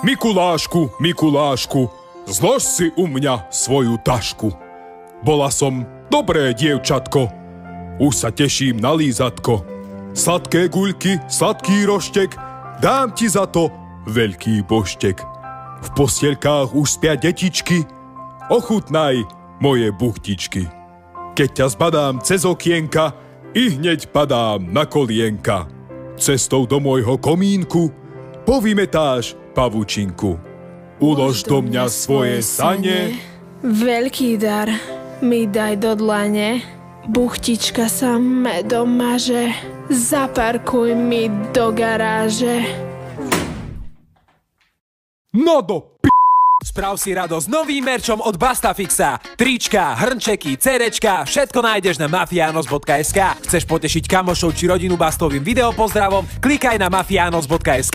Mikulášku, Mikulášku, zlož si u mňa svoju tašku. Bola som dobré dievčatko, už sa teším na lízatko. Sladké guľky, sladký roštek, dám ti za to veľký boštek. V postielkách už spia detičky, ochutnaj moje buchtičky. Keď ťa zbadám cez okienka, i hneď padám na kolienka. Cestou do môjho komínku povymetáš pavučinku. Ulož do mňa svoje sane. Veľký dar mi daj do dlane. Buchtička sa medom maže. Zaparkuj mi do garáže. No do Sprav si radosť novým merčom od Bastafixa. Trička, hrnčeky, cerečka, všetko nájdeš na mafianos.sk. Chceš potešiť kamošov či rodinu Bastovým videopozdravom? Klikaj na mafianos.sk.